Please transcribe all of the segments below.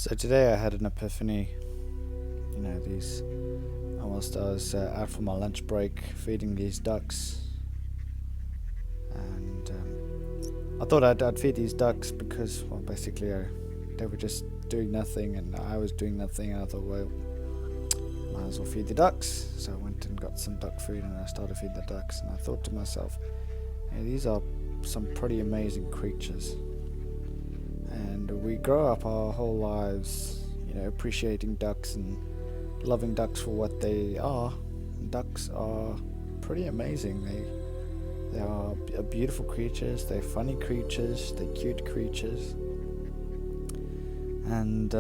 So today I had an epiphany. I was out for my lunch break feeding these ducks, and I thought I'd feed these ducks because, well, basically they were just doing nothing, and I was doing nothing. And I thought, well, might as well feed the ducks. So I went and got some duck food, and I started feeding the ducks. And I thought to myself, hey, these are some pretty amazing creatures, and we grow up our whole lives, appreciating ducks and loving ducks for what they are. Ducks are pretty amazing. They are beautiful creatures. They're funny creatures. They're cute creatures, and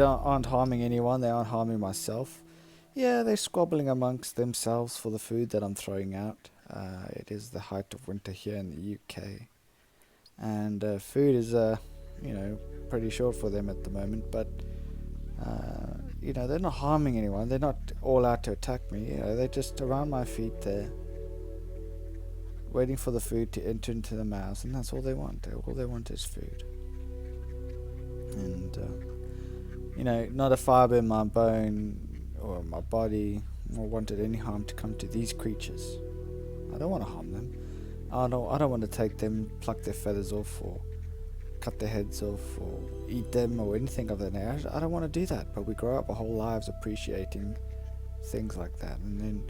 aren't harming anyone. They aren't harming myself. Yeah, they're squabbling amongst themselves for the food that I'm throwing out. It is the height of winter here in the UK, and food is pretty short for them at the moment. But they're not harming anyone. They're not all out to attack me. They're just around my feet there, waiting for the food to enter into the mouths, and that's all they want. All they want is food. And not a fiber in my bone or my body wanted any harm to come to these creatures. I don't want to harm them. I don't want to take them, pluck their feathers off, or cut their heads off, or eat them, or anything of that nature. I don't want to do that. But we grow up our whole lives appreciating things like that, and then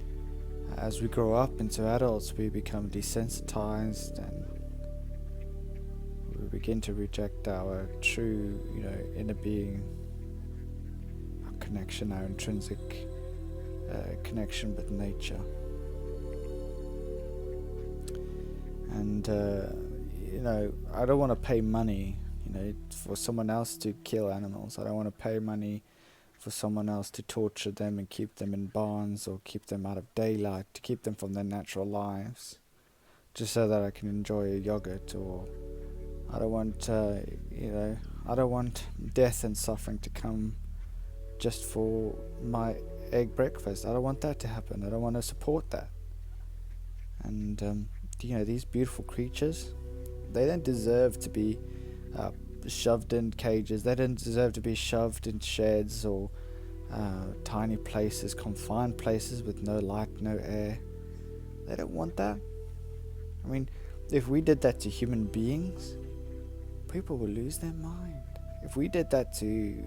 as we grow up into adults, we become desensitized, and we begin to reject our true, inner being, our connection, our intrinsic connection with nature. And I don't want to pay money, for someone else to kill animals. I don't want to pay money for someone else to torture them and keep them in barns or keep them out of daylight, to keep them from their natural lives, just so that I can enjoy a yogurt. Or I don't want, I don't want death and suffering to come just for my egg breakfast. I don't want that to happen. I don't want to support that. And these beautiful creatures, they don't deserve to be shoved in cages. They don't deserve to be shoved in sheds or tiny places, confined places with no light, no air. They don't want that. I mean, if we did that to human beings, people would lose their mind. If we did that to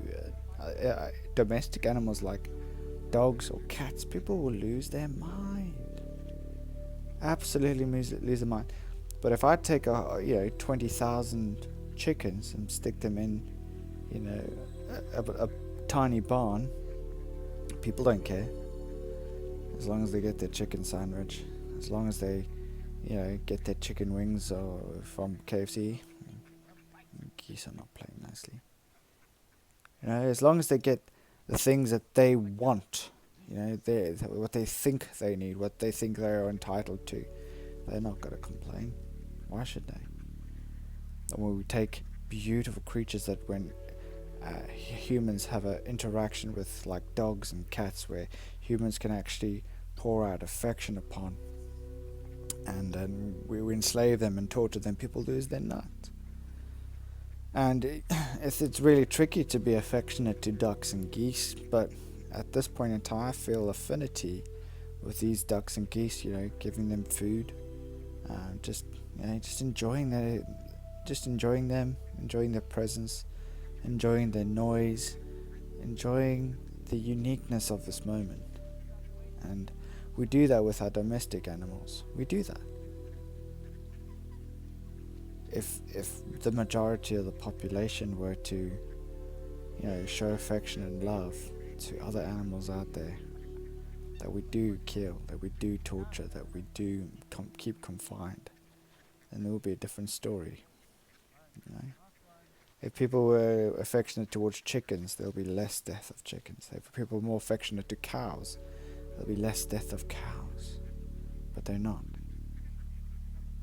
domestic animals like dogs or cats, people will lose their mind. Absolutely lose their mind. But if I take 20,000 chickens and stick them in, a tiny barn, people don't care. As long as they get their chicken sandwich, as long as they, get their chicken wings or from KFC. Geese are not playing nicely. As long as they get the things that they want, what they think they need, what they think they are entitled to, they're not going to complain. Why should they? And when we take beautiful creatures that when humans have an interaction with, like dogs and cats, where humans can actually pour out affection upon, and then we enslave them and torture them, people lose their nut. And it's really tricky to be affectionate to ducks and geese, but at this point in time I feel affinity with these ducks and geese, giving them food, just enjoying them, enjoying their presence, enjoying their noise, enjoying the uniqueness of this moment. And we do that with our domestic animals. We do that. If the majority of the population were to, show affection and love to other animals out there that we do kill, that we do torture, that we do keep confined, then there will be a different story. If people were affectionate towards chickens, there'll be less death of chickens. If people are more affectionate to cows, there'll be less death of cows. But they're not.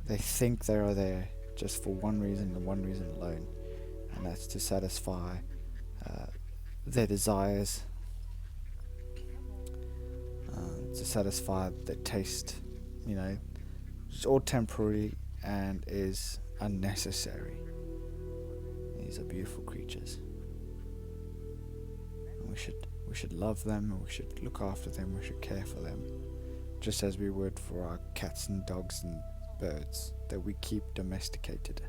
They think they are there just for one reason and one reason alone, and that's to satisfy their desires, to satisfy their taste. It's all temporary and is unnecessary. These are beautiful creatures. And we should love them, and we should look after them, we should care for them, just as we would for our cats and dogs and birds that we keep domesticated.